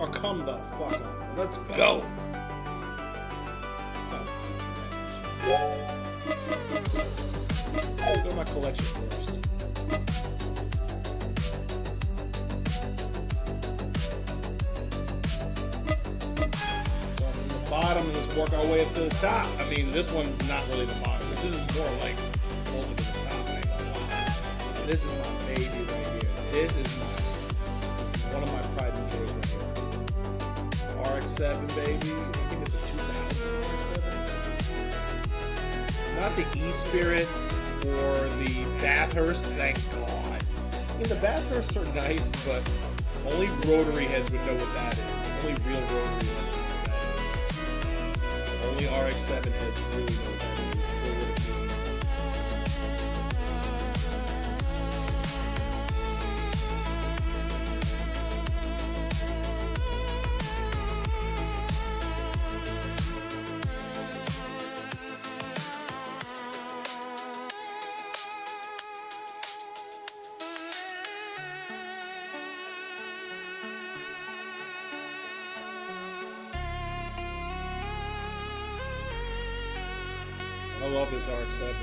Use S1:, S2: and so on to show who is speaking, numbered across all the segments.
S1: Oh, come the fuck on. Let's go. Go to my collection first. So from the bottom, let's work our way up to the top. I mean, this one's not really the bottom. This is more like closer to the top. I ain't gonna lie. This is my baby right here. This is one of my pride and joys right here. RX-7, baby. I think it's a 2000 RX-7. It's not the E-Spirit or the Bathurst, thank God. I mean, the Bathursts are nice, but only rotary heads would know what that is. Only real rotary heads know what that is. Only RX-7 heads really know what that is. Or what it means. I love this RX-7.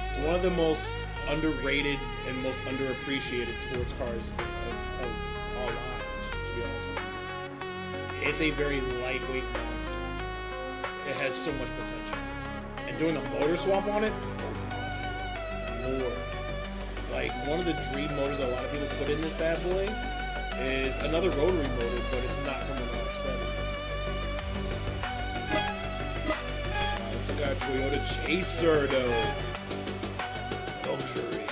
S1: It's one of the most underrated and most underappreciated sports cars of our lives, to be honest with you. It's a very lightweight monster. It has so much potential. And doing a motor swap on it, oh Lord. Like, one of the dream motors that a lot of people put in this bad boy is another rotary motor, but it's not from an RX-7. Got a Toyota Chaser though. Luxury.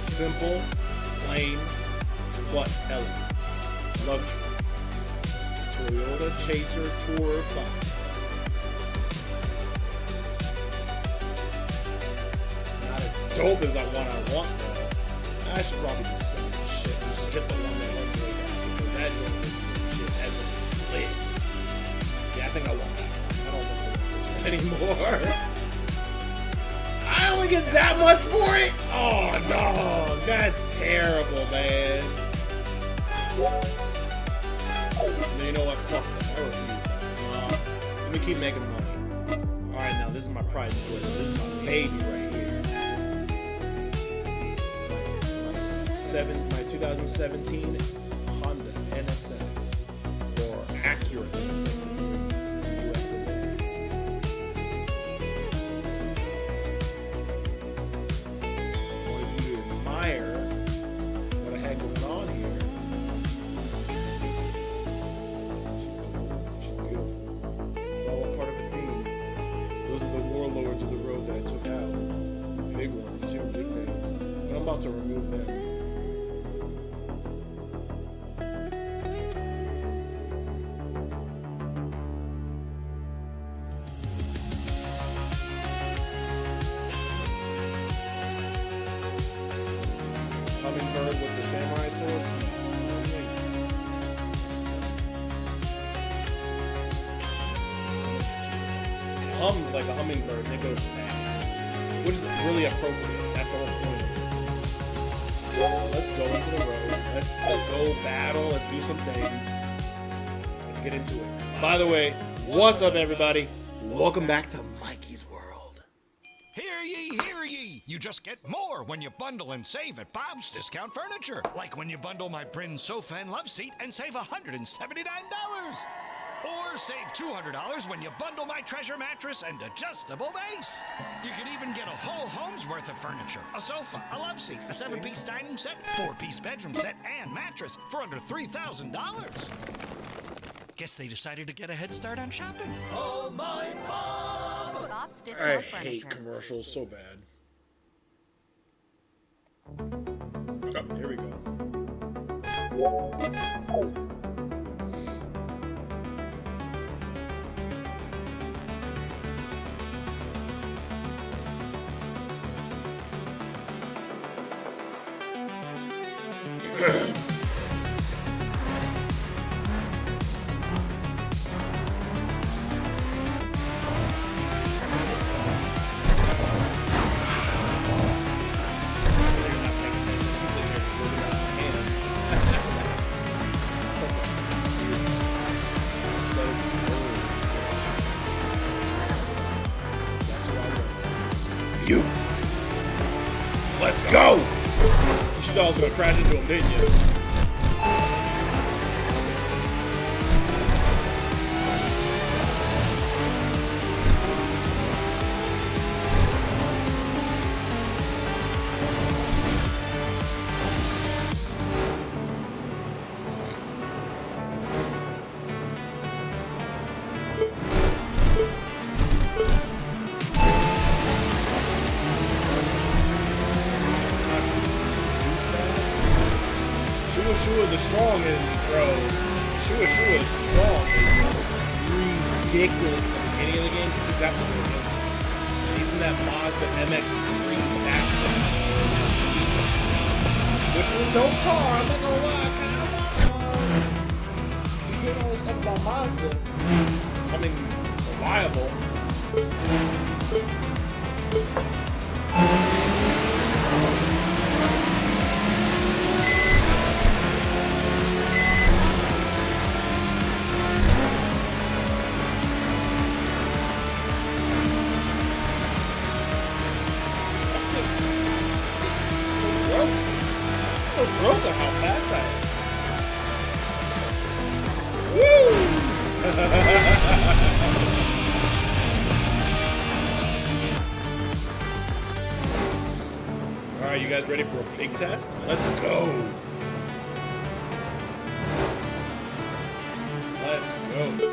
S1: Simple, plain, but elegant. Luxury. Toyota Chaser Tour 5. It's not as dope as the one I want though. I should probably just sell this shit. Just get the one that went way back. Because that don't look shit. That's lit. I think I want that. I don't want this one anymore. I only get that much for it? Oh no, that's terrible, man. You know what? Fuck them. I refuse that. Let me keep making money. Alright, now this is my pride and joy. This is my baby right here. My 2017 Honda NSX. Or Acura NSX. What I had going on here. She's beautiful. It's all a part of a theme. Those are the warlords of the road that I took out. Big ones too, big names. But I'm about to remove them. Hummingbird with the samurai sword. It hums like a hummingbird and it goes fast, which is really appropriate. That's the whole point of it. So let's go into the road. Let's go battle. Let's do some things. Let's get into it. By the way, what's up, everybody? Welcome back to Mykey's World.
S2: Hear ye, hear ye! You just get more when you bundle and save at Bob's Discount Furniture. Like when you bundle my Bryn sofa and love seat and save $179. Or save $200 when you bundle my treasure mattress and adjustable base. You can even get a whole home's worth of furniture. A sofa, a love seat, a 7-piece dining set, 4-piece bedroom set, and mattress for under $3,000. Guess they decided to get a head start on shopping. Oh my Bob!
S3: Bob's
S1: I
S3: Discount
S1: hate
S3: Furniture.
S1: commercials so bad. Oh, here we go. go! You thought I was gonna crash into him, didn't you? Shua the strong is, bro. Shua is strong. It's ridiculous at the beginning of the game because you got the and he's in that Mazda MX-3 Master. Which is no car, I'm not gonna lie. You hear all this stuff about Mazda. I mean, reliable. So gross at how fast I am. Woo! Alright, you guys ready for a big test? Let's go! Let's go.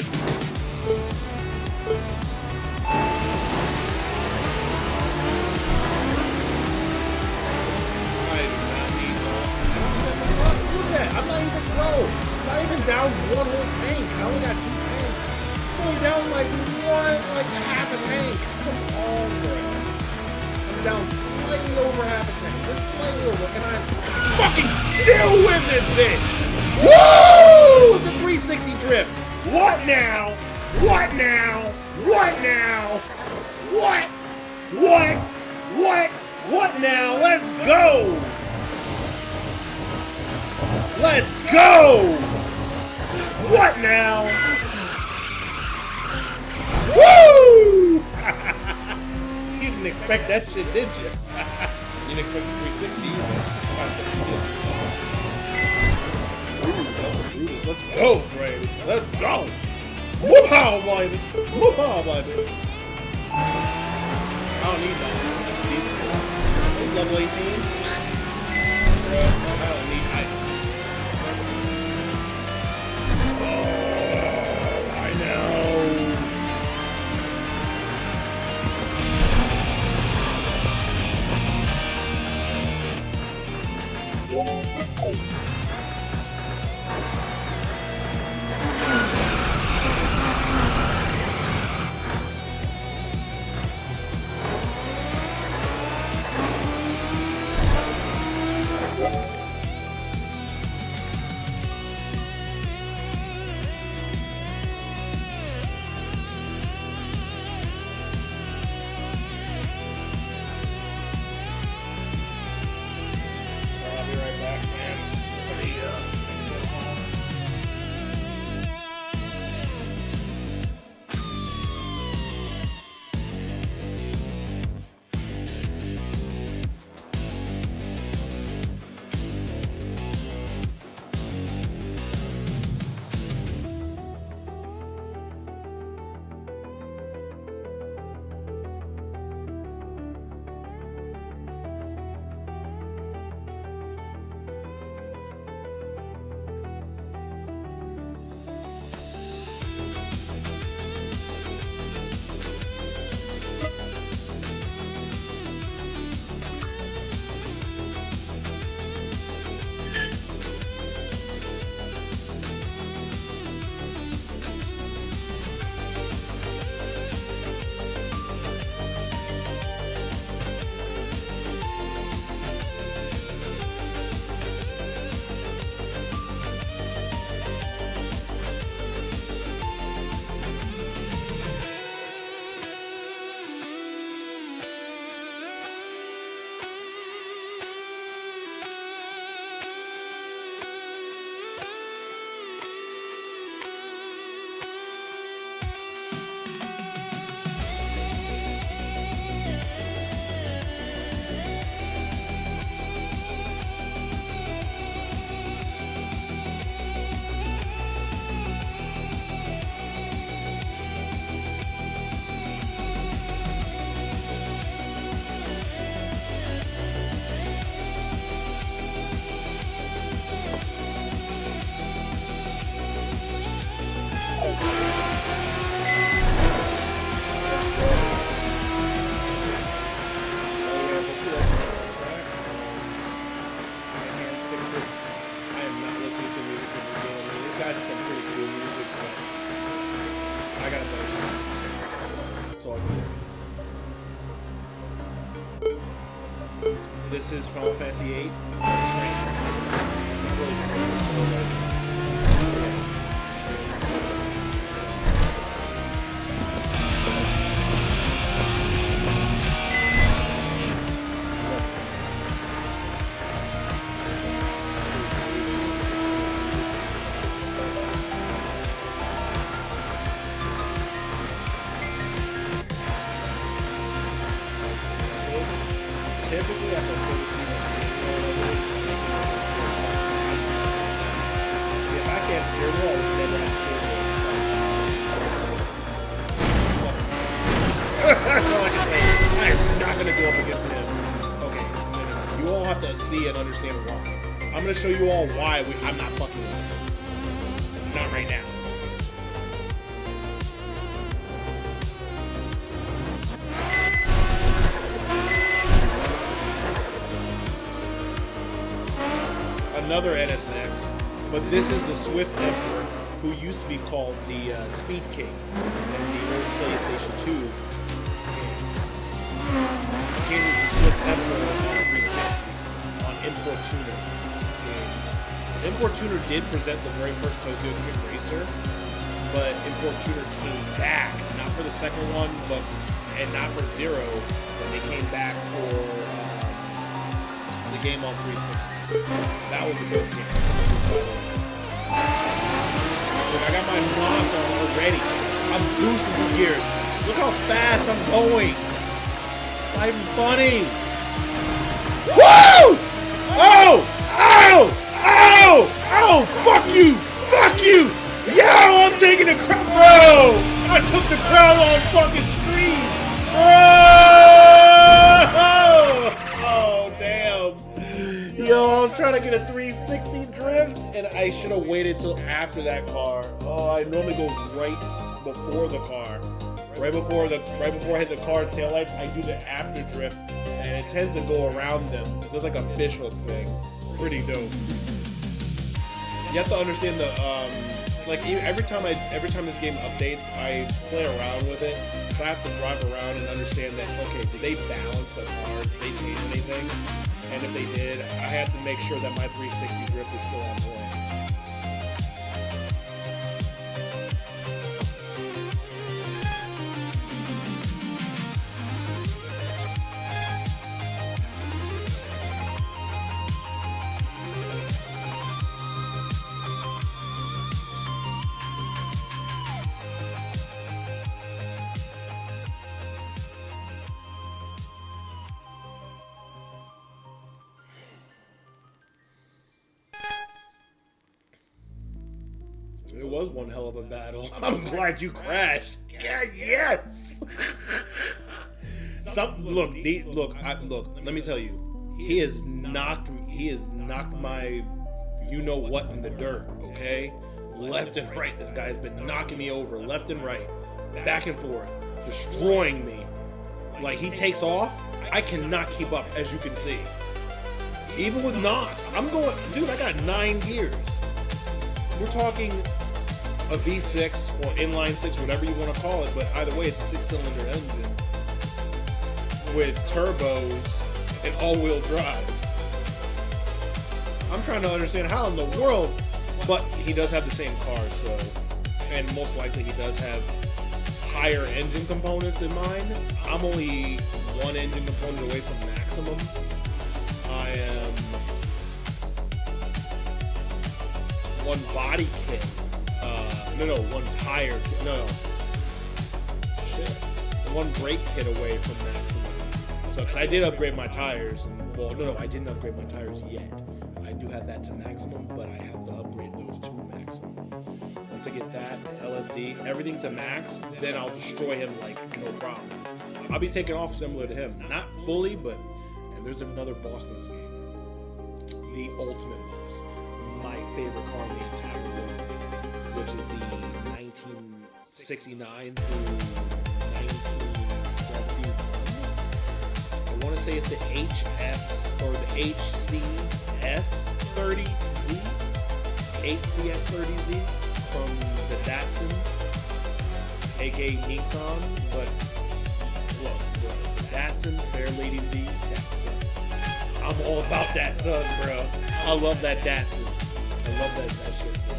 S1: I'm not even down one whole tank. I only got 2 tanks. I'm only down like half a tank. Come on, bro. I'm down slightly over half a tank. Just slightly over, and I fucking still win this bitch. Woo! It's a 360 drift. What now? What now? What now? What? What? What? What now? Let's go! Let's go! What now? Woo! You didn't expect that shit, did you? You didn't expect the 360 either. Let's go, Brady. Let's go! Whoop-pow, baby! Whoop-pow, baby! I don't need that. These level 18? Bro, I don't need items. all I can say. This is Final Fantasy VIII. Trains. Typically, I prefer to see my steering wheel over it. See, if I can't steer wheel, I would never have steering wheel. That's all I can say. I am not going to go up against him. Okay, you all have to see and understand why. I'm going to show you all why I'm not fucking with him. Not right now. Another NSX, but this is the Swift Emperor, who used to be called the Speed King in the old PlayStation 2 games. Came with the Swift Emperor on 360 on Import Tuner. Import Tuner did present the very first Tokyo Drift Racer, but Import Tuner came back, not for the second one, and not for Zero, but they came back for the game on 360. That was a good game. Look, I got my knots on already. I'm boosting the gears. Look how fast I'm going. It's not even funny. Woo! Oh! Oh! Oh! Oh! Fuck you! Fuck you! Yo! I'm taking the crown. Bro! I took the crown on fucking stream. Bro! Oh, damn. Yo, I was trying to get a 360 drift, and I should have waited till after that car. Oh, I normally go right before the car. Right before I hit the car's taillights, I do the after drift, and it tends to go around them. It's just like a fishhook thing. Pretty dope. You have to understand the like every time this game updates, I play around with it. So I have to drive around and understand that, okay, did they balance the car? Did they change anything? And if they did, I had to make sure that my 360 drift is still on point. It was one hell of a battle. I'm glad you crashed. Yeah, yes. Look. Let me tell you, he has knocked my you know what in the dirt. Okay, left and right. This guy's been knocking me over left and right, back and forth, destroying me. Like, he takes off, I cannot keep up, as you can see. Even with NOS, I'm going, dude. I got 9 gears. We're talking a V6 or inline 6, whatever you want to call it, but either way, it's a 6-cylinder engine with turbos and all-wheel drive. I'm trying to understand how in the world, but he does have the same car, so, and most likely he does have higher engine components than mine. I'm only 1 engine component away from maximum. I am 1 body kit. 1 tire kit. Shit. 1 brake kit away from maximum. So, because I did upgrade my tires. I didn't upgrade my tires yet. I do have that to maximum, but I have to upgrade those to maximum. Once I get that, LSD, everything to max, then I'll destroy him like no problem. I'll be taking off similar to him. Not fully, but... And there's another boss in this game. The ultimate boss. My favorite car in the entire world, which is the 1969 through 1971. I want to say it's the HS or the HCS30Z, HCS30Z from the Datsun, aka Nissan, but Datsun, Fair Lady Z, Datsun. I'm all about that son, bro. I love that Datsun. I love that shit, bro.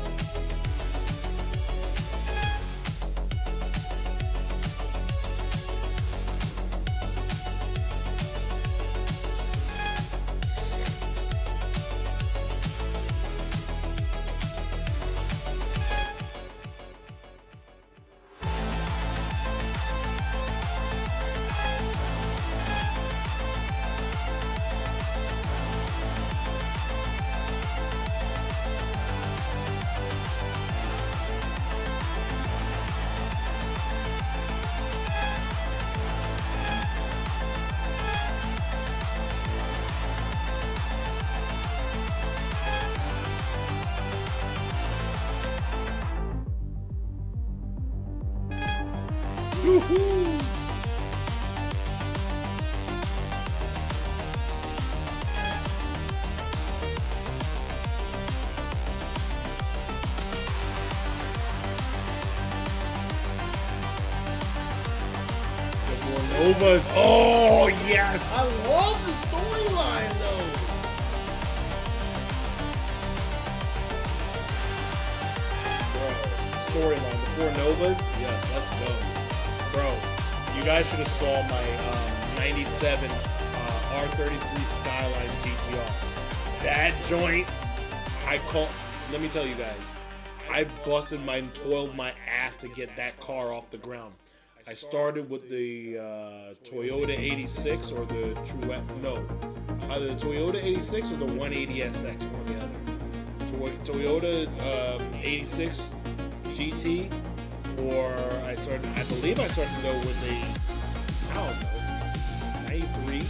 S1: Woohoo! Novas. Oh yes, I love the storyline though. Bro, storyline. The four Novas. Yes, let's go, bro. You guys should have saw my '97 R33 Skyline GTR. That joint, let me tell you guys, I toiled my ass to get that car off the ground. I started with the Toyota 86 or the either the Toyota 86 or the 180SX, one or the other. Toyota 86 GT, or I believe I started though with the, I don't know, 93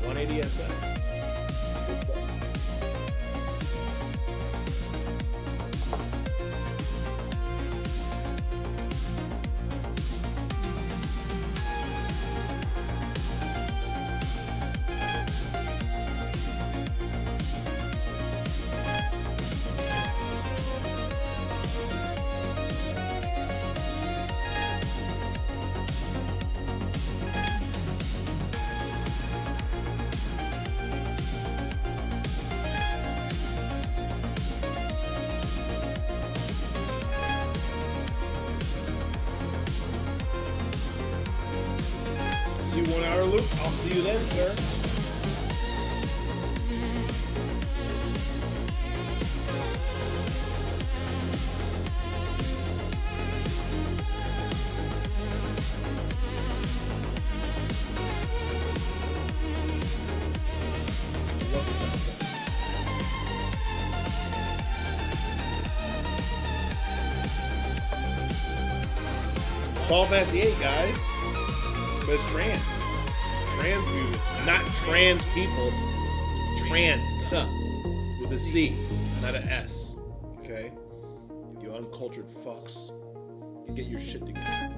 S1: 180SX. Good stuff. See 1 hour loop. I'll see you then, sir. Love the sound. Fall Fantasy 8, guys. But it's trans music, not trans people. Trans with a C, not an S. Okay, you uncultured fucks, you get your shit together.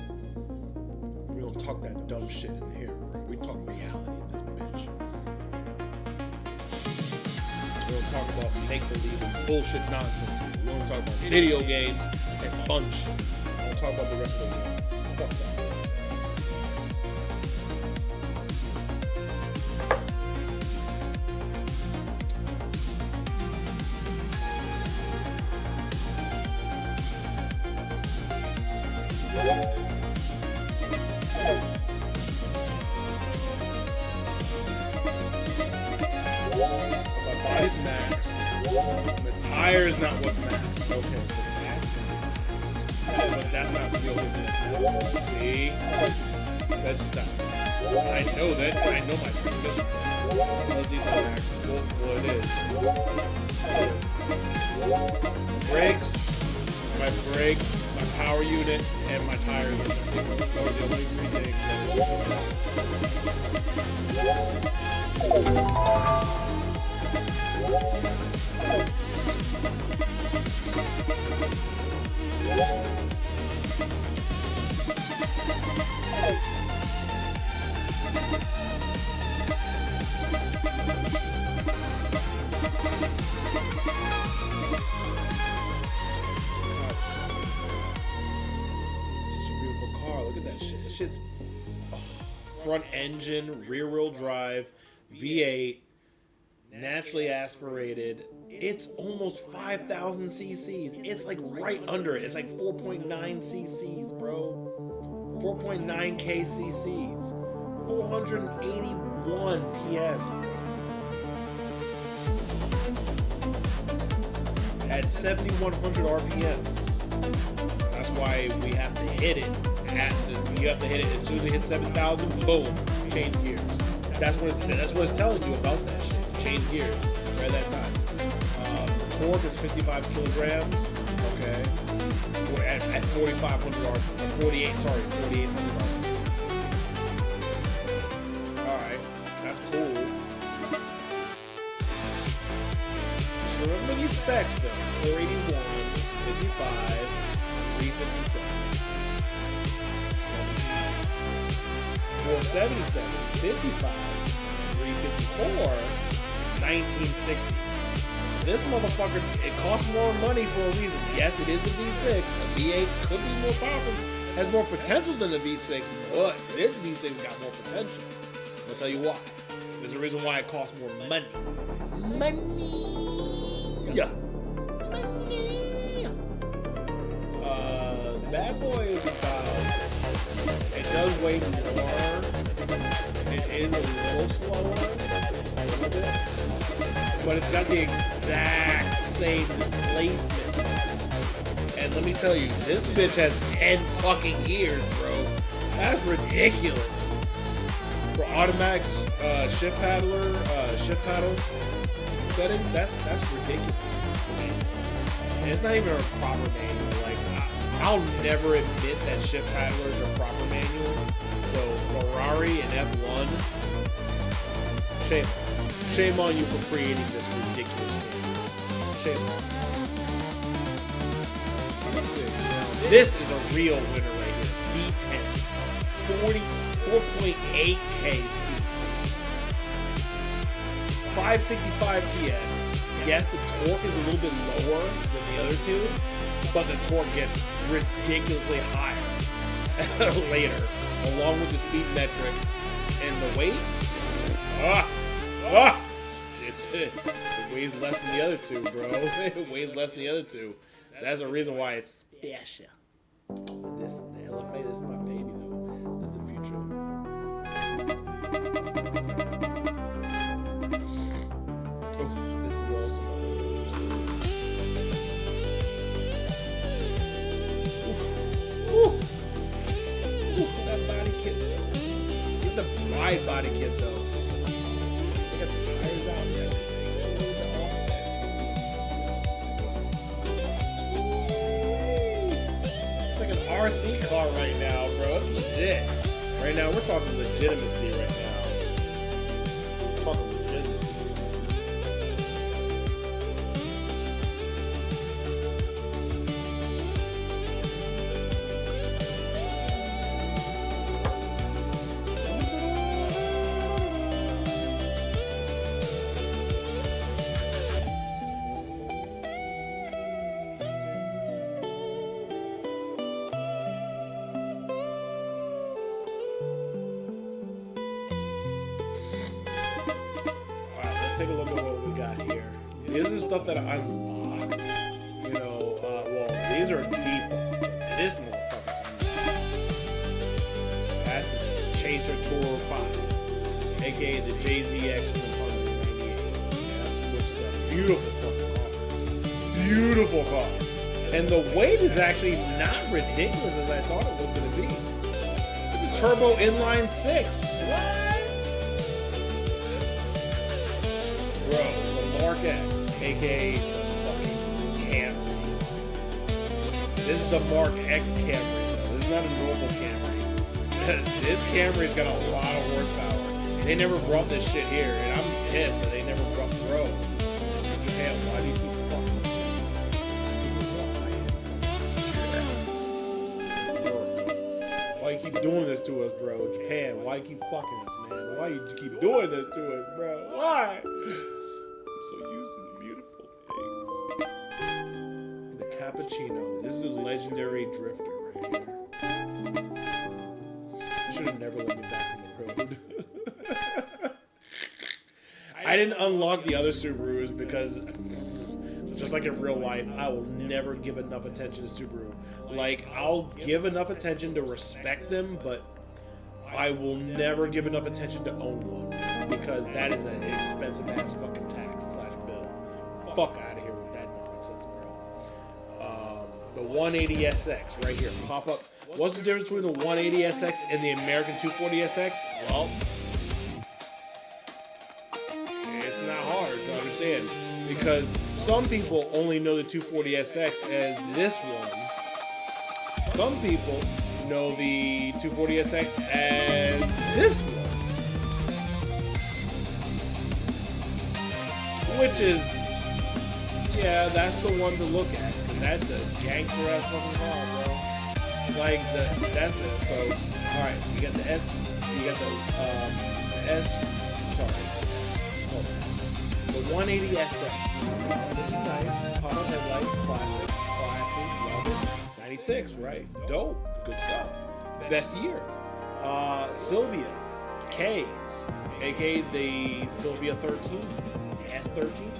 S1: We don't talk that dumb shit in here, bro. We talk reality in this bitch. We don't talk about make-believe and bullshit nonsense here. We don't talk about video games and punch. We don't talk about the rest of the world. Fuck that. My body's maxed. The tire is not what's maxed. Okay, so maxed. But that's not the only thing. See? That's stop. I know that. I know my transmission. Those these are maxed. Well, it is. Brakes, my power unit, and my tires are the only three things. Shit's, front engine, rear wheel drive, V8, naturally aspirated. It's almost 5,000 cc's. It's like right under it. It's like 4.9 cc's, bro. 4.9k cc's. 481 PS, bro. At 7,100 RPMs. That's why we have to hit it. You have to hit it as soon as it hits 7,000. Boom, change gears. That's what it's telling you about that shit. Change gears right at that time. Torque is 55 kilograms. Okay, we're at 4,500 RPM. 4,800 RPM. All right, that's cool. So remember these specs though: 481, 55, 357. 477, 55, 354, 1960. This motherfucker, it costs more money for a reason. Yes, it is a V6. A V8 could be more powerful, has more potential than a V6, but this V6 got more potential. I'll tell you why. There's a reason why it costs more money. Money. Yeah. Money. The bad boy is about. It does weigh more. It is a little slower, a little bit, but it's got the exact same displacement. And let me tell you, this bitch has 10 fucking gears, bro. That's ridiculous. For automatic shift paddle settings, that's ridiculous. And it's not even a proper manual. Like, I'll never admit that shift paddlers are proper manual. So Ferrari and F1, shame on you for creating this ridiculous thing. Shame on you. This is a real winner right here. V10, 4.8k cc's, 565 PS. Yes, the torque is a little bit lower than the other two, but the torque gets ridiculously higher later, along with the speed metric and the weight. It weighs less than the other two, bro. It weighs less than the other two. That's the reason why it's special. The LFA, this is my baby, though. This is the future. Oh, this is awesome. That body kit. Get the wide body kit though. They got the tires out and everything. The offsets. It's like an RC car right now, bro. It's legit. Right now, we're talking legitimacy right now. We're talking legitimacy. Take a look at what we got here. This is stuff that I unlocked. You know, well, these are default. This motherfucker. That's the Chaser Tour 5, aka the JZX 198. Yeah, which is a beautiful fucking car. Beautiful car. And the weight is actually not ridiculous as I thought it was going to be. It's a turbo inline 6. What? Bro, the Mark X, aka the fucking Camry. This is the Mark X Camry, though. This is not a normal Camry. This Camry's got a lot of horsepower. They never brought this shit here, and I'm pissed that they never brought Bro. Japan, why do you keep fucking? Why you keep doing this to us, bro? Japan, why you keep fucking us, man? Why you keep doing this to us, bro? Why? So used to the beautiful things. The Cappuccino. This is a legendary drifter right here. Should have never let me back in the road. I didn't unlock the other Subarus because, just like in real life, I will never give enough attention to Subaru. Like, I'll give enough attention to respect them, but I will never give enough attention to own one because that is an expensive ass fucking tax / bill. Fuck out of here with that nonsense, bro. The 180SX right here, pop up. What's the difference between the 180SX and the American 240SX? Well, it's not hard to understand because some people only know the 240SX as this one. Some people know the 240SX as this one, which is, yeah, that's the one to look at because that's a gangster ass fucking car, bro. Like that's the so. All right, you got the S, you got the S. Sorry, the 180SX. This is nice. Pop up headlights, classic, love it. 96, right? Dope, good stuff. Best year. Sylvia, K's, aka the Sylvia 13, the S13,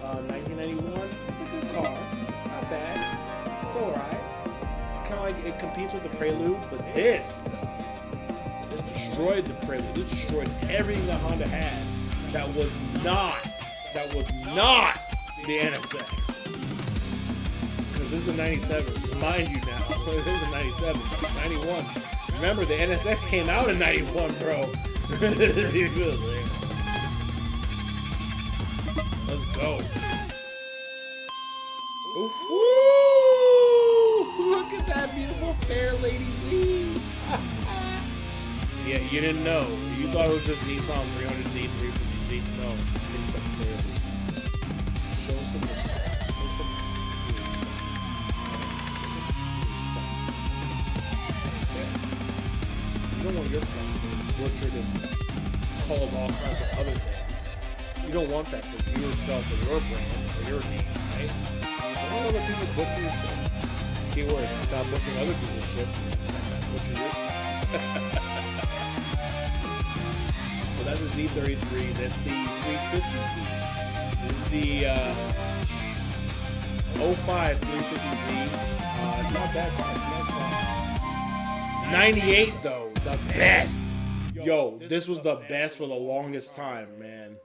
S1: 1991. It's a good car, not bad. It's all right. It's kind of like it competes with the Prelude, but this destroyed the Prelude. This destroyed everything that Honda had. That was not the NSX. Because this is a 97, mind you now. This is a 97, 91. Remember, the NSX came out in 91, bro. Let's go. Ooh, look at that beautiful fair lady Z. Yeah, you didn't know. You thought it was just Nissan 300Z, 350Z. No, it's the fair lady. Show some respect. Show some respect. Okay? You don't want your family butchered and called all kinds of other things. You don't want that for yourself or your brand or your name, right? Don't let other people butcher your shit. Keyword, stop butchering other people's shit. Butcher your shit. So that's the Z33. That's the 350Z. This is the 05 350Z. It's not bad car. It's a nice car. 98 though, the best. Yo, this was the best for the longest time, man.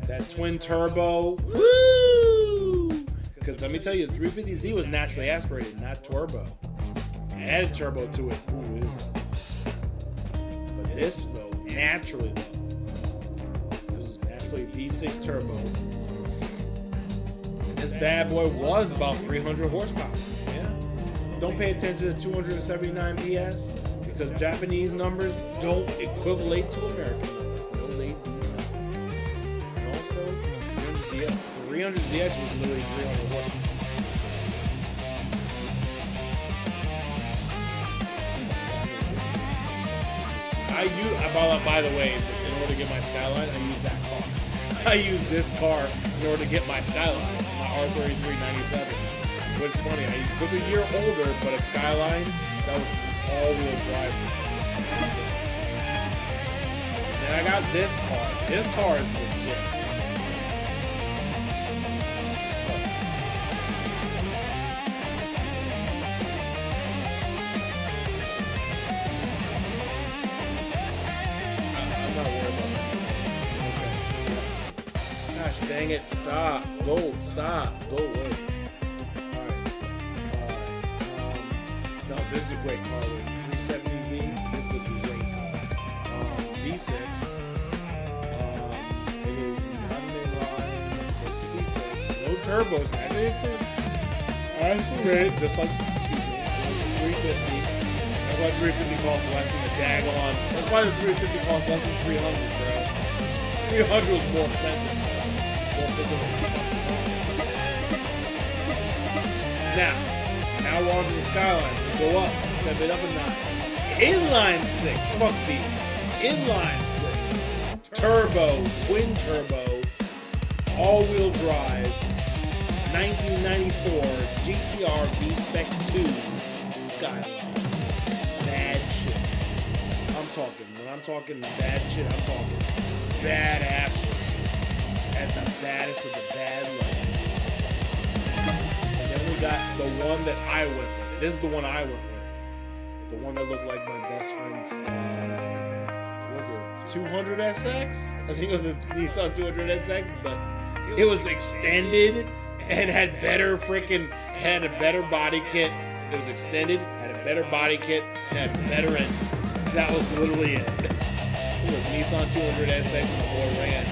S1: That twin turbo. Woo! Because let me tell you, the 350Z was naturally aspirated, not turbo. I added turbo to it. Ooh, it was but this though, naturally though. This is naturally V6 turbo. And this bad boy was about 300 horsepower. Yeah. Don't pay attention to 279 PS because Japanese numbers don't equivalent to American numbers. No, they do not. And also, 300ZX was literally 300 horsepower. By the way, in order to get my Skyline, I use that car. I use this car in order to get my Skyline, my R3397. What's funny, I took a year older, but a Skyline, that was all-wheel drive. And I got this car. This car is legit. I'm not worried about that. Okay. Gosh dang it, stop. Go, stop. Go away. No, this is a great car. 370Z, this is a great car. V6. It is not an inline. It's a V6. No turbos. Aspirated, just like, excuse me, like the 350. That's why 350 costs less than the daggone. That's why the 350 costs less than 300, bro. 300 was more expensive. Now we're on to the Skyline. We go up, step it up a notch. Inline 6, fuck the inline 6. Turbo, twin turbo, all-wheel drive, 1994 GTR V-Spec 2 Skyline. Bad shit. I'm When I'm talking bad shit, I'm talking badass. At the baddest of the bad level. And then we got the one that I went with. This is the one I went with. The one that looked like my best friend's, what was it, 200 SX? I think it was a Nissan 200 SX, but it was extended and had better had a better body kit. It was extended, had a better body kit, and had a better engine. That was literally it. It was Nissan 200 SX my boy ran.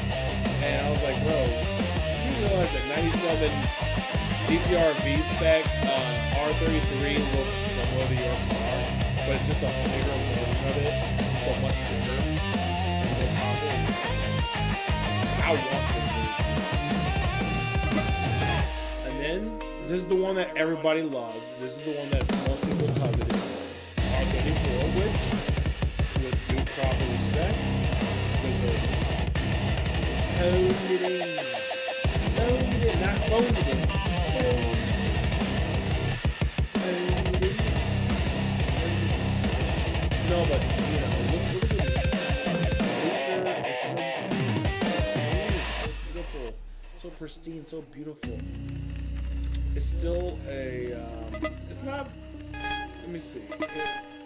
S1: And I was like, bro, you realize that 97 GTR V-Spec R33 looks similar to your car, but it's just a bigger version of it, but much bigger and more powerful. I want this version. And then, this is the one that everybody loves. This is the one that most people coveted. R34, which, with due proper respect, is a honed it in, not phoned it in. No, but you know, look at it. It's so beautiful, so pristine, so beautiful. It's still a. It's not. Let me see.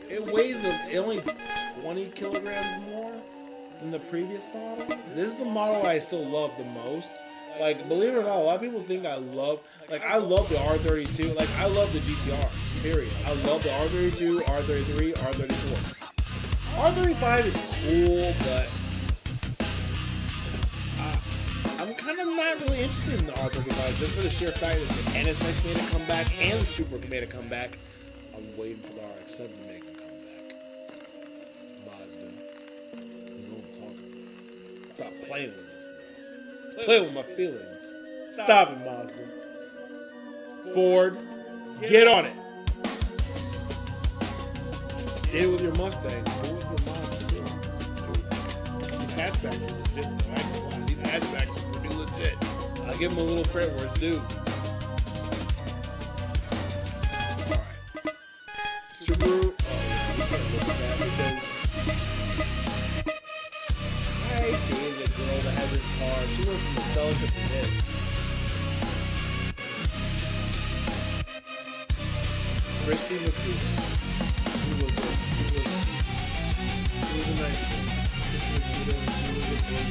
S1: It weighs only 20 kilograms more than the previous model. This is the model I still love the most. Like, believe it or not, a lot of people think I love the R32. Like, I love the GTRs, period. I love the R32, R33, R34. R35 is cool, but I'm kind of not really interested in the R35 just for the sheer fact that the NSX made a comeback and the Supra made a comeback. I'm waiting for the RX-7 to make a comeback. Mazda. You know what I'm talking about. Stop playing with this. Play with my feelings. Stop it, Mazda. Ford, get on it. Did it with your Mustang. Do it with your Mazda too. These hatchbacks are legit. I ain't gonna lie. These hatchbacks are pretty legit. I'll give them a little credit where it's due. Alright. Subaru. Oh, we can't look at that because I dated a girl that had this car. She went from the Celica to this. Christine McCool. She was a nice girl. This was a good girl.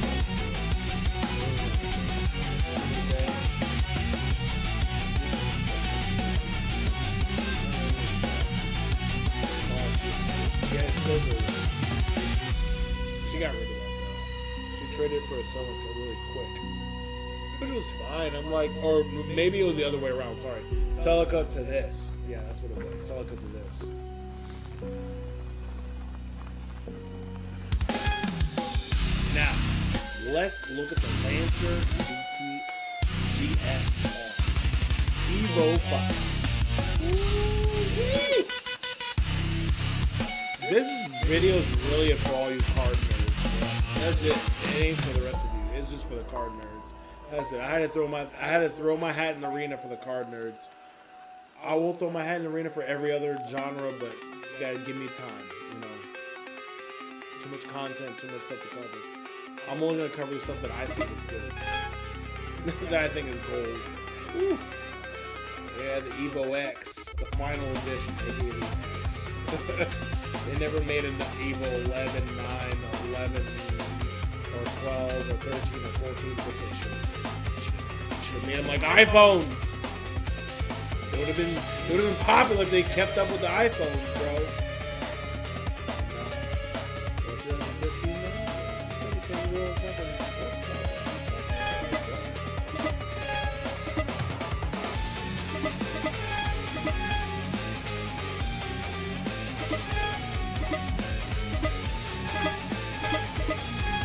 S1: Yeah, it's so good. She got rid of that though. She traded for a Celica really quick. Which was fine. I'm like, or maybe it was the other way around, sorry. Celica to this. Yeah, that's what it was. Celica to this. Now, let's look at the Lancer GSR Evo 5. Woo-wee! This video is really for all you card nerds. That's it. It ain't for the rest of you. It's just for the card nerds. That's it. I had to throw my hat in the arena for the card nerds. I will throw my hat in the arena for every other genre, but you gotta give me time. You know, too much content, too much stuff to cover. I'm only gonna cover the stuff that I think is good, that I think is gold. Woo. Yeah, the Evo X, the final edition. They never made an Evo 11, 9, 11, or 12, or 13, or 14, which they should have made them like iPhones. It would have been popular if they kept up with the iPhones, bro.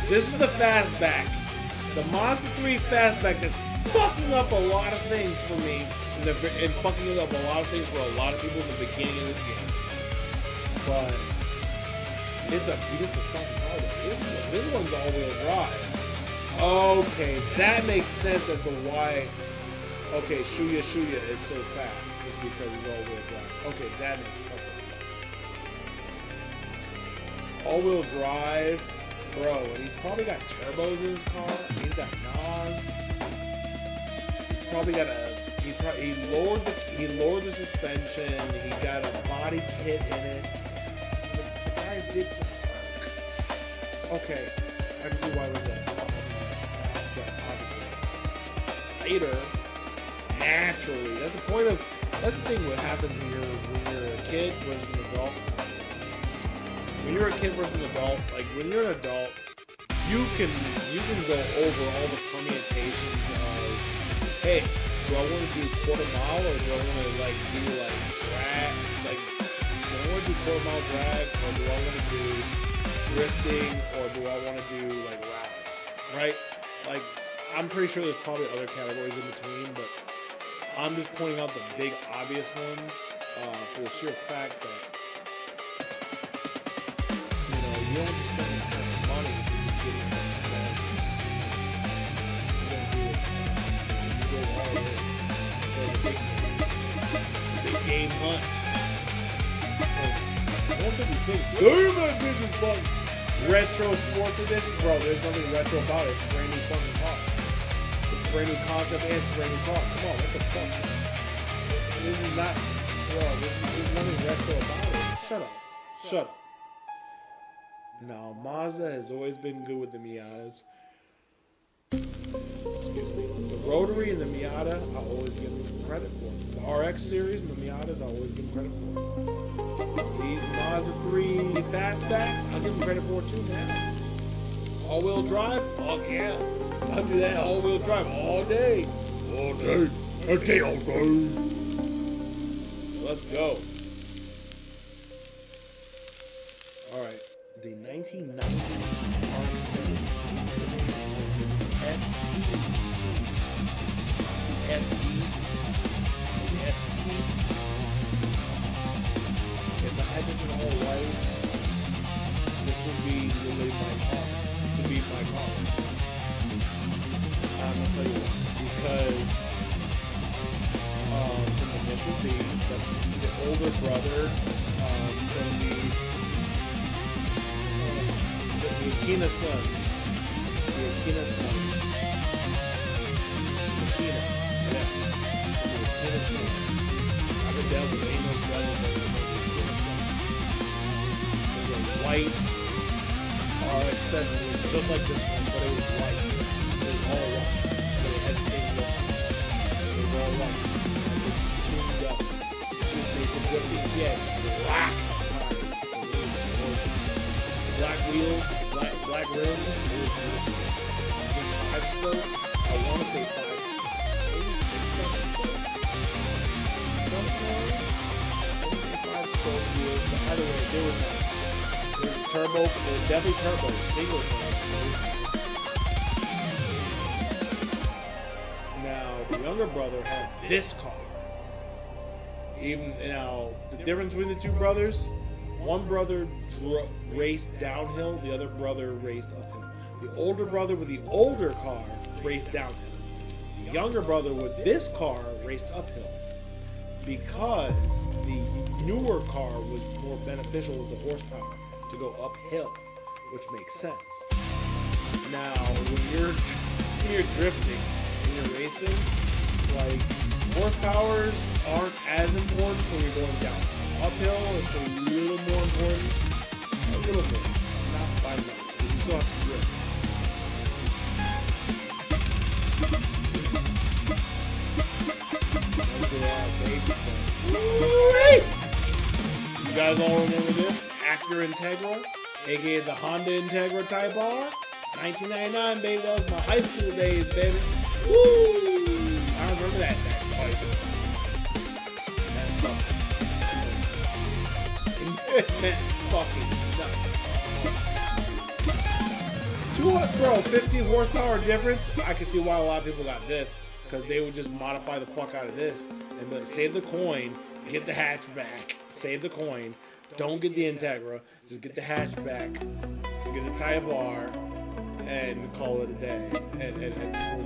S1: This is the fastback. The Mazda 3 fastback that's fucking up a lot of things for me and fucking up a lot of things for a lot of people in the beginning of this game. But it's a beautiful fucking car though. This one's all-wheel drive. Okay, that makes sense as to why. Okay, Shuya is so fast. It's because he's all-wheel drive. Okay, that makes perfect sense. all-wheel drive, bro, and he's probably got turbos in his car. He's got NOS. He's probably got he lowered the suspension. He got a body kit in it. The guys did some work. Okay, I can see why it was that. But obviously, later, naturally, that's the thing. What happens when you're a kid versus an adult. When you're a kid versus an adult, like when you're an adult, you can go over all the permutations of, hey, do I want to do quarter mile or do I want to like do like drag? Like, do I want to do quarter mile drag or do I want to do drifting or do I want to do like rally? Right? Like, I'm pretty sure there's probably other categories in between, but I'm just pointing out the big obvious ones for the sheer fact that, you know, you don't just spend this kind of money to just get in this stuff. You don't do it. You go all in for the big game hunt. 156, damn that bitch is fun. Retro Sports Edition, bro. There's nothing retro about it. It's a brand new fucking car. It's a brand new concept and it's a brand new car. Come on, what the fuck? This is not, bro. There's nothing retro about it. Shut up. Shut up. Now, Mazda has always been good with the Miatas. Excuse me. The rotary and the Miata, I always give them credit for. The RX series and the Miatas, I always give them credit for. These Mazda 3 fastbacks, I'll give them credit for too now. All-wheel drive? Fuck yeah. I'll do that all-wheel drive all day. All day. All day, all day. Let's go. Alright. The 1990 RX-7 FC, FD, FC. If I had this in all white, this would be literally my car. This would be my car. I'm gonna tell you why. Because from the initial D, the older brother from the Akina sons. The Akina sons. Akina, yes. The Akina sons. I've been down with ain't no brothers over the Akina sons. There's a white RX-7, just like this one, but it was white. It was all white. But it had the same look. It was all white. It was tuned up. Just made the drifting jet black. Black wheels, black rims, 5-spoke, I want to say 5-spoke, maybe 6-7-spoke, don't know, 5-spoke wheels, but either way, they were nice. They were turbo, they were definitely turbo, single turbo. Now, the younger brother had this car. Even now, the difference between the two brothers, one brother raced downhill, the other brother raced uphill. The older brother with the older car raced downhill. The younger brother with this car raced uphill. Because the newer car was more beneficial with the horsepower to go uphill, which makes sense. Now, when you're drifting, when you're racing, like, horsepowers aren't as important when you're going down. Uphill, it's a little more important. A little bit. Not by much. But you still have to drift. You guys all remember this? Acura Integra, aka the Honda Integra Type R. 1999, baby. That was my high school days, baby. Woo! I remember that type. That's something. Man, fucking nuts. Bro, 15 horsepower difference. I can see why a lot of people got this, because they would just modify the fuck out of this and be like, save the coin, get the hatchback, save the coin, don't get the Integra, just get the hatchback, get the Type R, and call it a day. And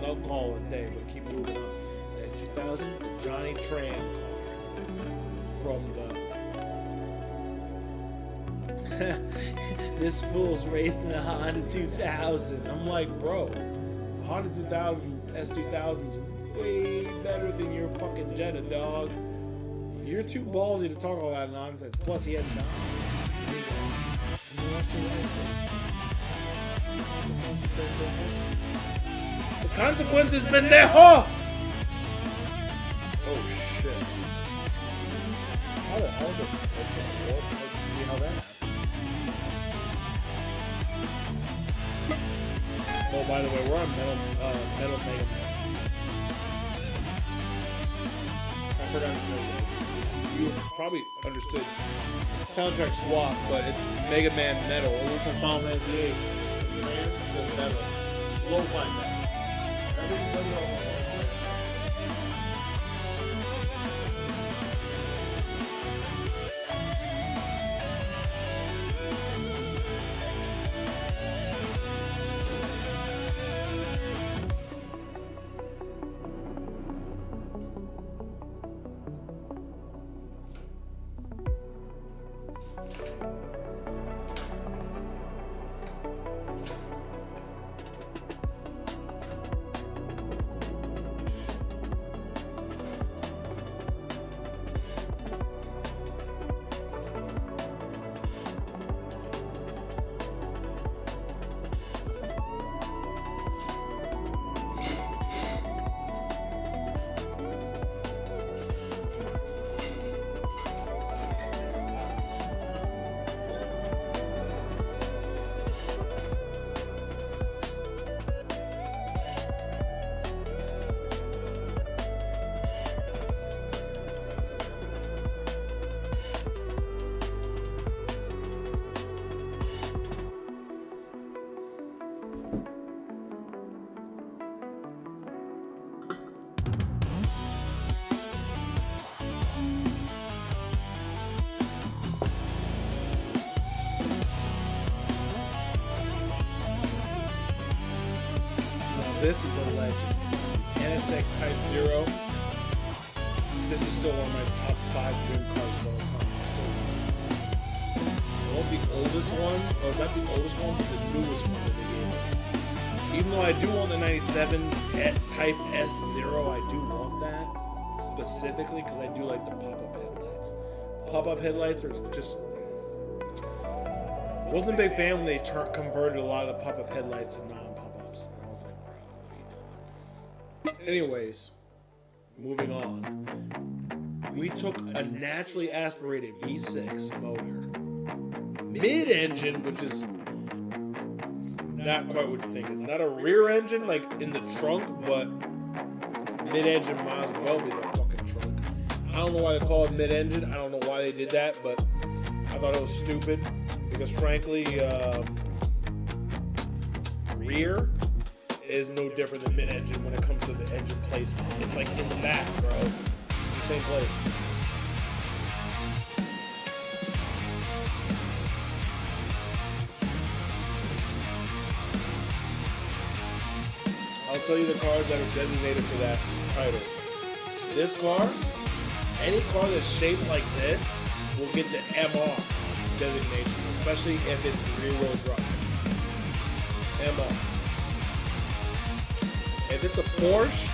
S1: well, not call it a day, but keep moving on. That's 2000, the Johnny Tran car from the This fool's racing a Honda 2000. I'm like, bro, Honda 2000's S2000's way better than your fucking Jetta, dog. You're too ballsy to talk all that nonsense. Plus, he had dimes. The consequences, pendejo! Oh shit. How the hell did see how that happened? Oh, by the way, we're on Metal Mega Man. I forgot to tell you guys. You probably understood soundtrack swap, but it's Mega Man Metal. We went from Final Fantasy 8 trance to metal. Lo-fi metal. Everybody all This is a legend. NSX Type 0. This is still one of my top 5 dream cars of all time. Not the oldest one, or not the oldest one, but the newest one that they gave us. Even though I do want the 97 Type S0, I do want that specifically because I do like the pop-up headlights. Pop-up headlights are just... I wasn't a big fan when they converted a lot of the pop-up headlights to non-pop-ups. And I was like, bro, what are you doing? Anyways, moving on. We took a naturally aspirated V6 motor, mid-engine, which is not quite what you think. It's not a rear engine like in the trunk, but mid-engine might as well be the fucking trunk. I don't know why they call it mid-engine. I don't know why they did that, but I thought it was stupid because frankly, rear is no different than mid-engine when it comes to the engine placement. It's like in the back, bro. The same place. I'll tell you the cars that are designated for that title. This car, any car that's shaped like this will get the MR designation, especially if it's rear-wheel drive. MR. If it's a Porsche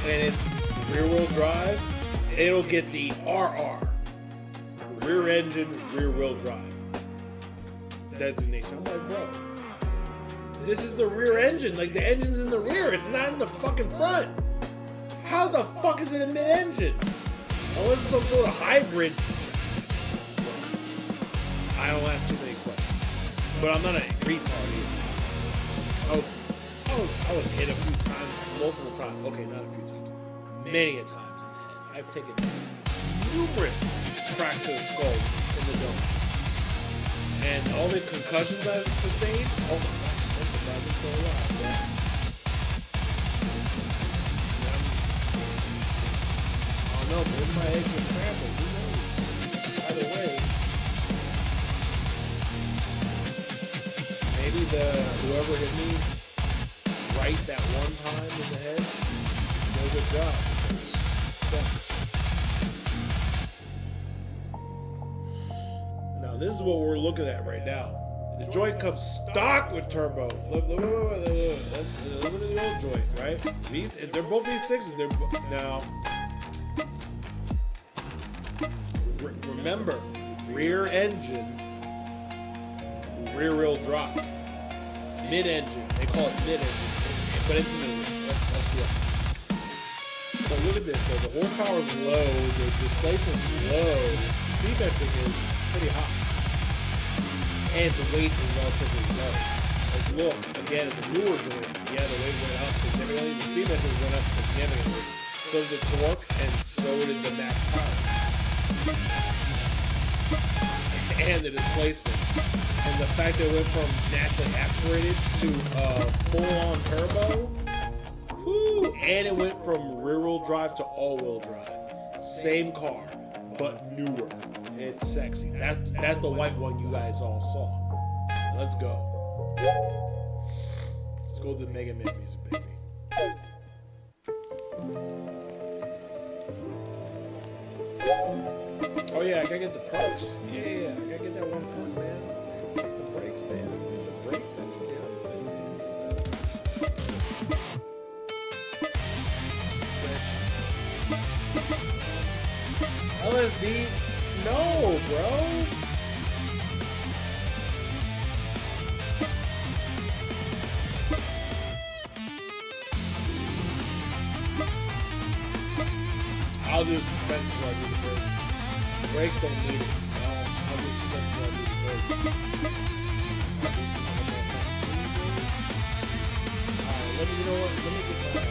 S1: and it's rear-wheel drive, it'll get the RR, rear engine, rear-wheel drive designation. I'm like, bro, this is the rear engine. Like, the engine's in the rear. It's not in the fucking front. How the fuck is it a mid-engine? Unless it's some sort of hybrid. I don't ask too many questions. But I'm not a retard either. I was hit a few times, multiple times. Okay, not a few times. Many a times in the head. I've taken numerous cracks to the skull in the dome. And all the concussions I've sustained, oh my god, I'm so alive, bro. I don't know, maybe my eggs were scrambled. Who knows? Either way, maybe whoever hit me right that one time in the head, did a good job. Stuck. Now this is what we're looking at right now. The joint comes stock with turbo. Look, let's look at the old joint, right? They're both V6s. Now, remember, rear engine, rear wheel drive, mid engine. They call it mid engine, but it's in the rear. Let's be honest. But look at this though. The horsepower is low. The displacement's low. The speed metric is pretty high. And the weight is relatively low. Let's look again at the newer joint. Yeah, the weight went up significantly. The speed metric went up significantly. So did the torque, and so did the max power. And the displacement. And the fact that it went from naturally aspirated to full-on turbo. Woo! And it went from rear-wheel drive to all-wheel drive. Same car, but newer. It's sexy. That's the white one you guys all saw. Let's go. Let's go to the Mega Man music, baby. Oh yeah, I gotta get the perks. Yeah, I gotta get that one perk, man. The brakes, man. The brakes and the other thing, man. LSD? No, bro. I'll do suspension before I do the brakes. Brakes don't need it. I'll do suspension before I do the brakes. Alright, you know what? Let me get my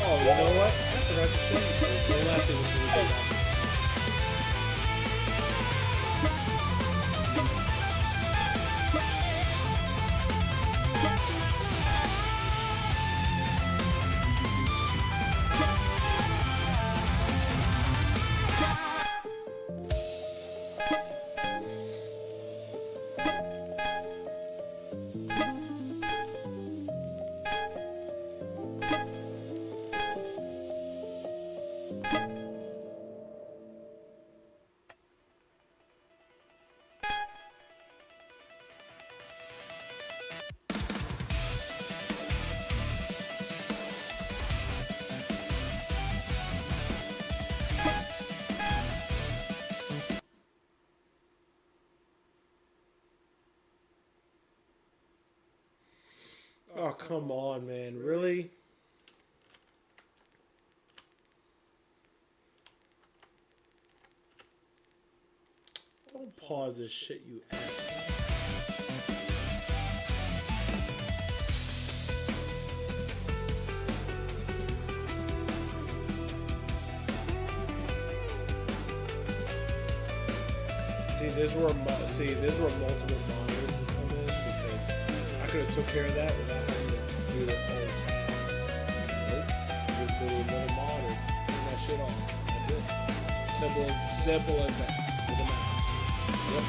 S1: Oh, you know what? I forgot to show you. The last thing was the Oh, come on, man. Really? Don't pause this shit, you asshole. See, this is where multiple monitors would come in, because I could have took care of that without having to do the whole tab. Nope. Just go to another monitor, turn that shit off. That's it. Simple as that. With a mouse. Yep.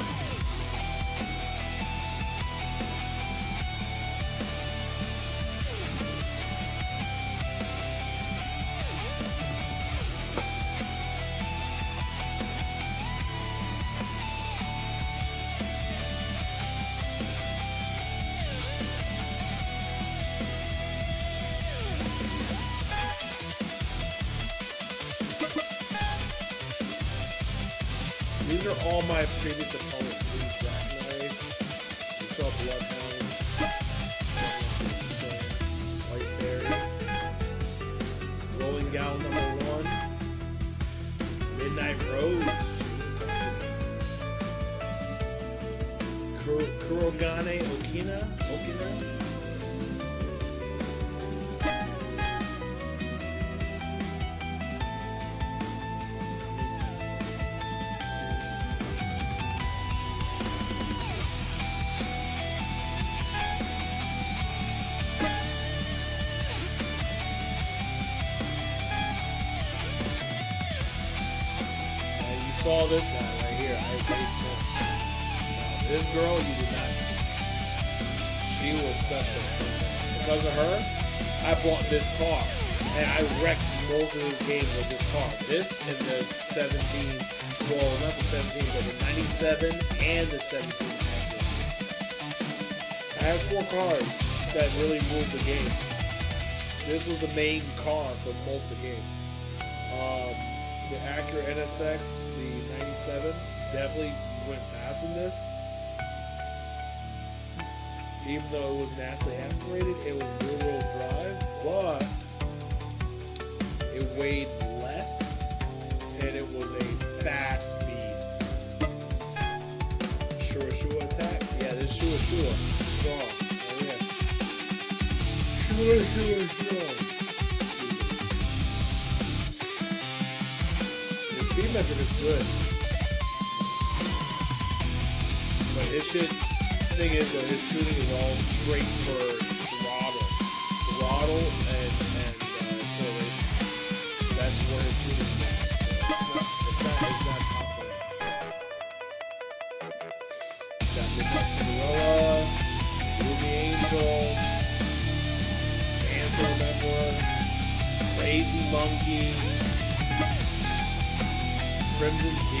S1: These are all my previous opponents. Black Knight, we saw Bloodhound, White Fairy, Rolling Gal #1, Midnight Rose, Kurogane Okina. Saw this guy right here. I faced him. This girl you did not see. She was special. Because of her, I bought this car. And I wrecked most of this game with this car. This and the 17, well, not the 17, but the 97 and the 17. I have 4 cars that really moved the game. This was the main car for most of the game. The Acura NSX, the 97, definitely went past in this. Even though it was naturally aspirated, it was rear-wheel drive, but it weighed less, and it was a fast beast. Shua attack? Yeah, this Shua. Strong. Oh, yeah. Shua. Speed metric is good, but his thing is that his tuning is all straight for throttle and acceleration. That's where his tuning is at. So it's not top end. Got Midnight Cinderella, Ruby Angel, Sandstorm Emperor, Crazy Monkey, Crimson Z.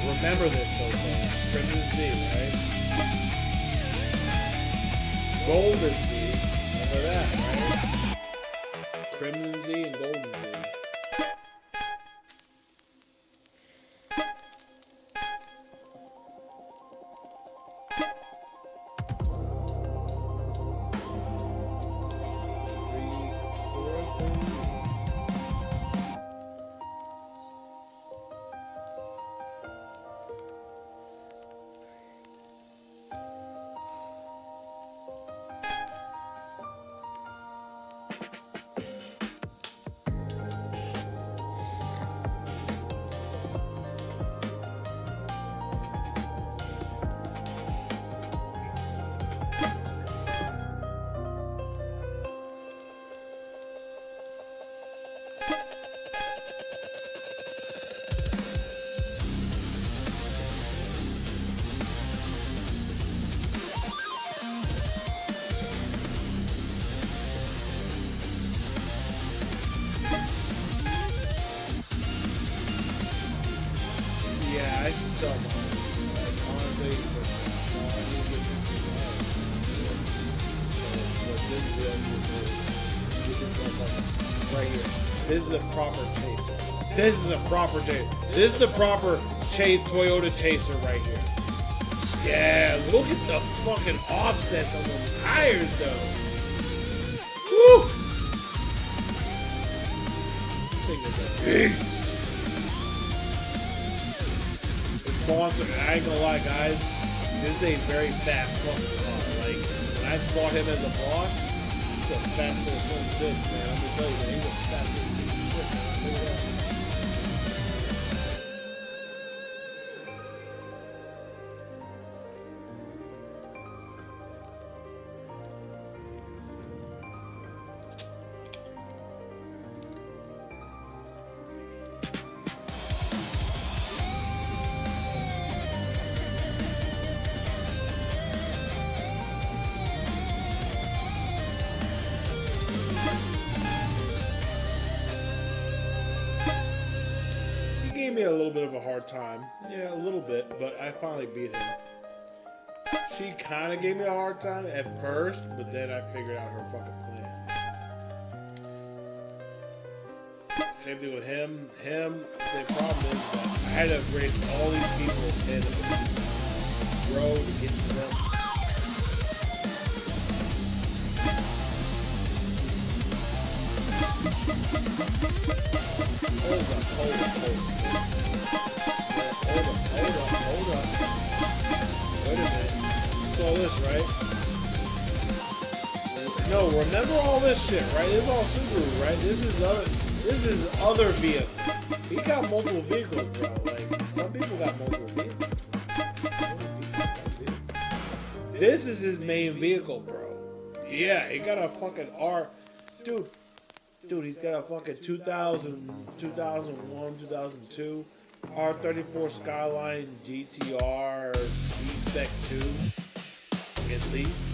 S1: Remember this though, man. Crimson Z, right? Golden Z. Remember that, right? Crimson Z and Golden Z. I should sell mine. Like, honestly, but what this is right here. This is a proper chaser. This is a proper chaser. This is a proper Toyota chaser right here. Yeah, look at the fucking offsets on the tires, though. Woo! This thing is a beast. Monster, I ain't gonna lie, guys. This is a very fast fucking car. Like, when I bought him as a boss, he's a fast little son of a bitch, man. I'm gonna tell you, man. He's a fast little piece of shit, man. Look at that. Gave me a little bit of a hard time. Yeah, a little bit, but I finally beat him. She kind of gave me a hard time at first, but then I figured out her fucking plan. Same thing with him. The problem is that I had to raise all these people in a row to get to them. Hold up. Wait a minute. It's all this, right? No, remember all this shit, right? This is all Subaru, right? This is other vehicle. He got multiple vehicles, bro. Like, some people got multiple vehicles. This is his main vehicle, bro. Yeah, he got a fucking R. Dude, he's got a fucking 2000, 2001, 2002 R34 Skyline GTR V-Spec 2, at least.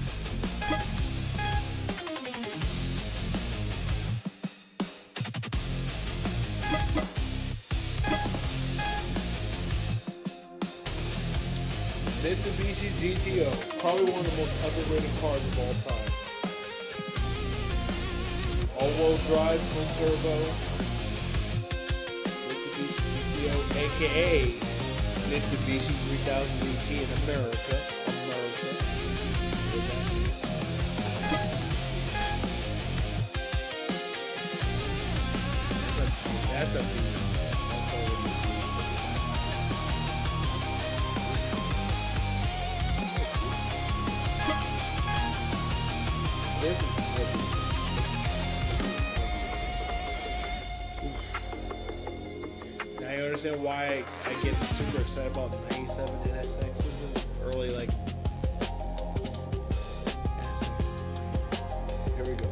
S1: Mitsubishi GTO, probably one of the most underrated cars of all time. All-wheel drive, twin turbo, Mitsubishi GTO, aka Mitsubishi 3000 GT in America. That's a beast. This is heavy. Now you understand why I get super excited about 97 NSXs and early like NSX. Here we go.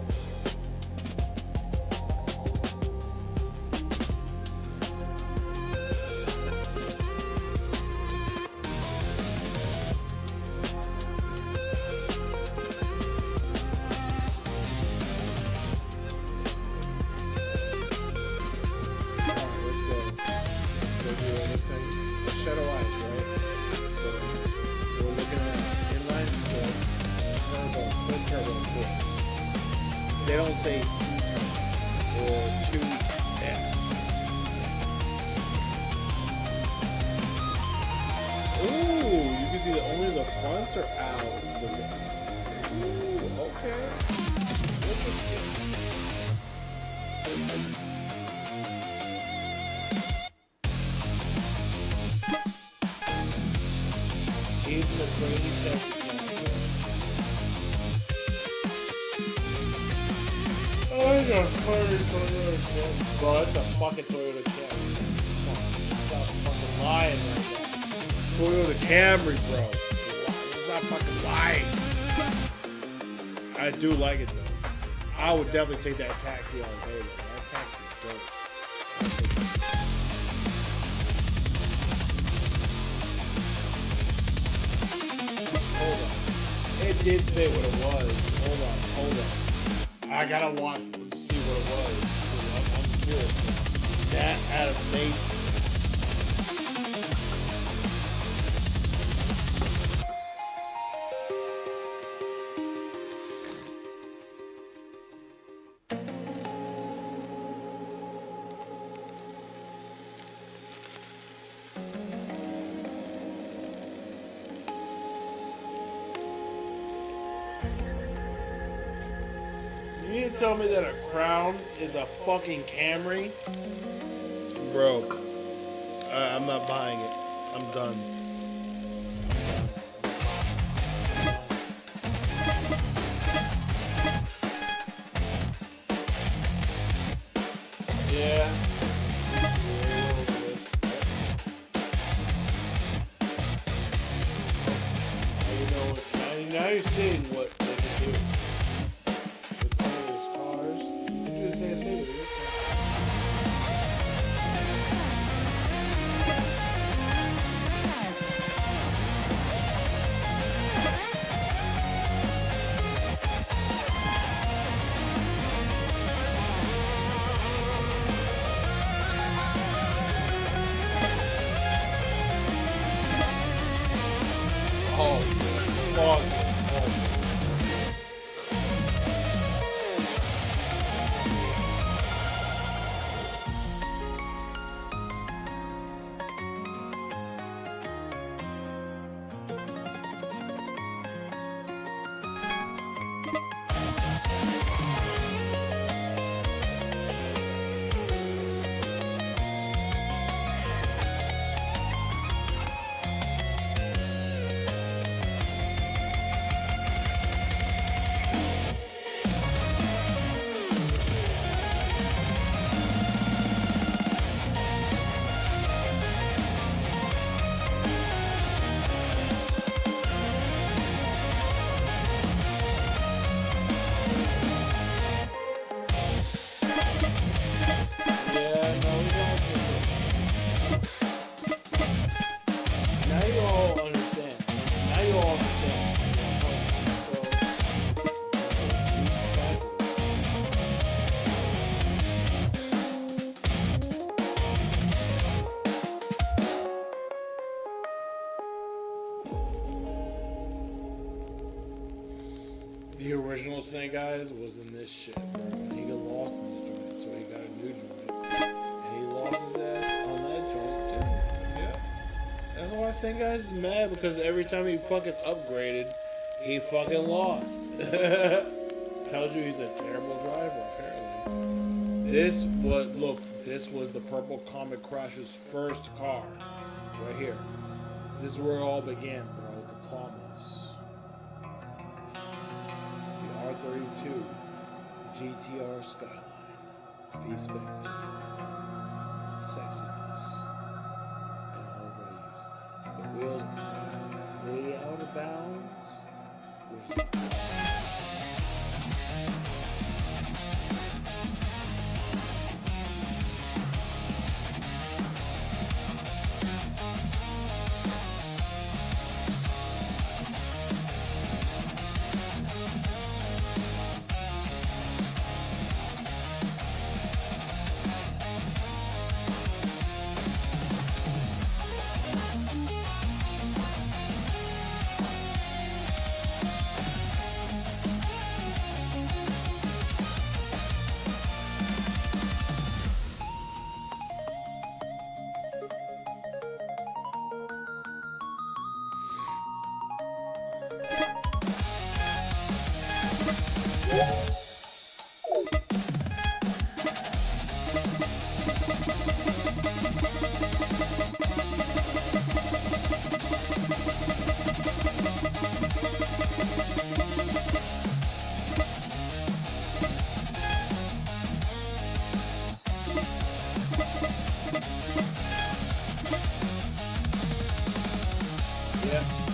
S1: Shadow Eyes, right? So we're looking at inline six, turbo, twin turbo, four. They don't say 2-turbo or 2X. Ooh, you can see that only the fronts are out. Ooh, okay. Interesting. Even the grainy texture. Oh, I got funny Toyota Camry. Bro, that's a fucking Toyota Camry. Stop fucking lying right now. Toyota Camry, bro. It's not fucking lying. I do like it though. I would definitely take that taxi all day though. That taxi is dope. It did say what it was. Hold on. I gotta watch to see what it was. I'm curious. That animation. You mean to tell me that a Crown is a fucking Camry? Bro, I'm not buying it. I'm done. Yeah. Now you're seeing what they can do. The original Snake Eyes was in this shit, bro. And he got lost in this joint, so he got a new joint. And he lost his ass on that joint, too. Yeah. That's why Snake Eyes is mad, because every time he fucking upgraded, he fucking lost. Tells you he's a terrible driver, apparently. This was the Purple Comet Crash's first car. Right here. This is where it all began, bro, with the Plamos. The R32 GTR Skyline. V-Spec. Sexiness. And always. The wheels way out of bounds. Which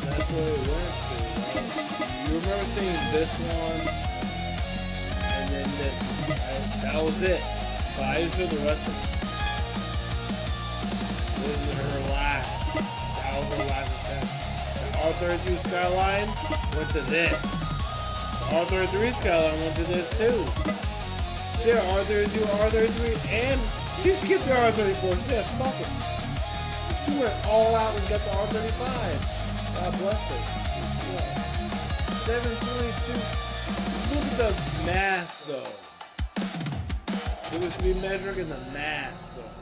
S1: that's what it went to. You remember seeing this one, and then this one, right? That was it. But I didn't show the rest of it. This is her last. That was her last attempt. The R32 Skyline went to this. The R33 Skyline went to this too. She had R32, R33, and she skipped the R34. She said, fuck it. She went all out and got the R35. God bless her. 722. Look at the mass, though. It was to be measuring in the mass, though.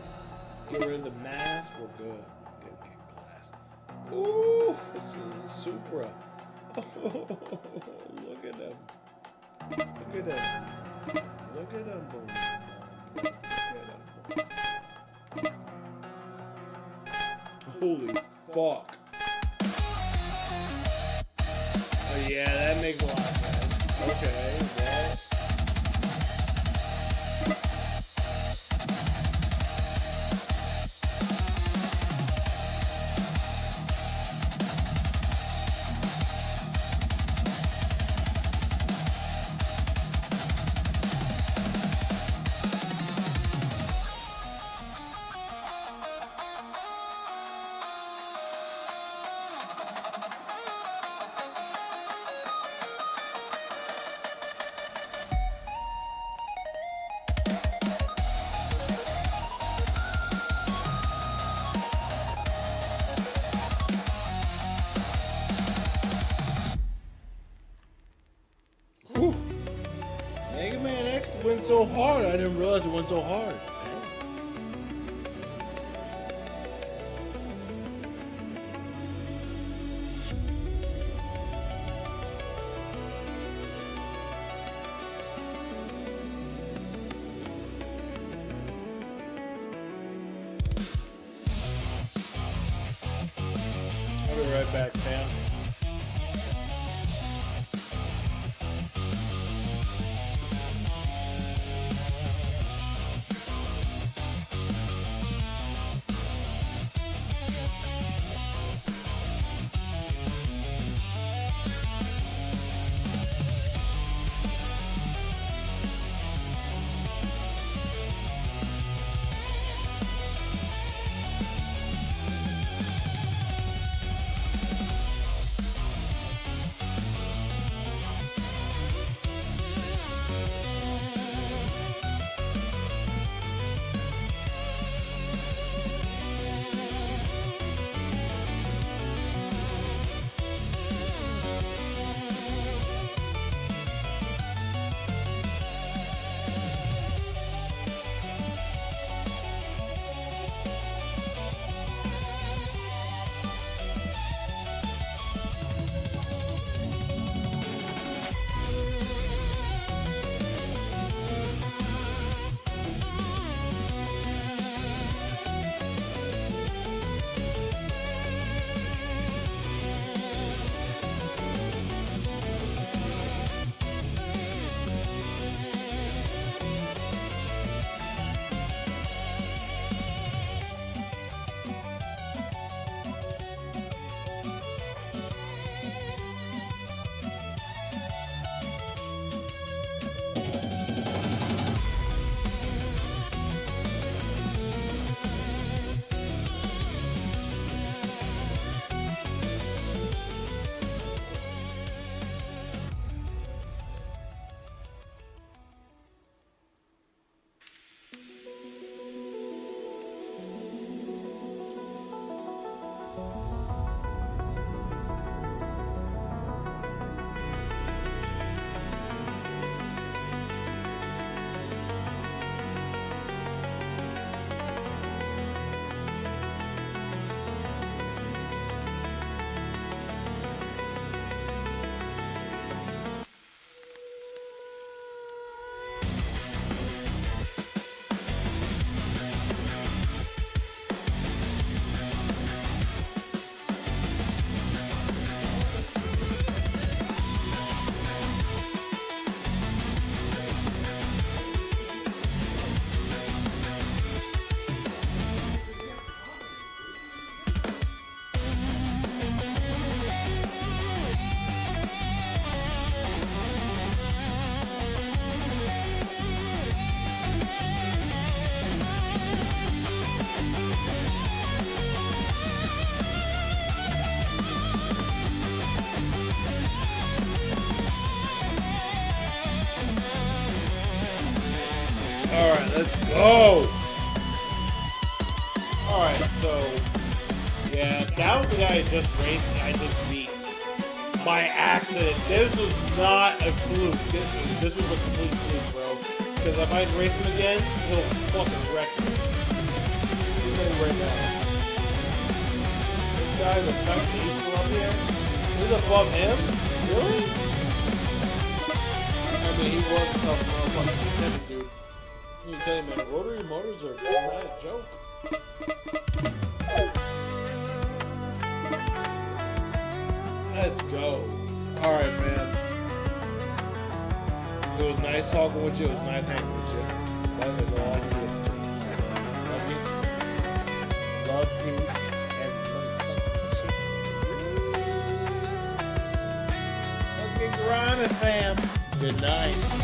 S1: Get rid of the mass, we're good. Get class. Ooh, this is a Supra. Look at them. Look at them. Look at them, boom. Look at them. Holy fuck. Oh yeah, that makes a lot of sense. Okay, well. Whew. Mega Man X went so hard. I didn't realize it went so hard. I'll be right back, fam. let's go. Alright, so yeah, that was the guy I just raced and I just beat. By accident. This was not a fluke. This was a complete fluke, bro. Because if I race him again, he'll fucking wreck me. He's gonna right now. This guy, the fact that he's still up here, he's above him? Really? I mean, he was a tough motherfucking contender, dude. Let me tell you, man, rotary motors are not a joke. Let's go. Alright, man. It was nice talking with you. It was nice hanging with you. That is all I'm gonna give. Love you. Love, peace, and fucking grinding, fam. Good night.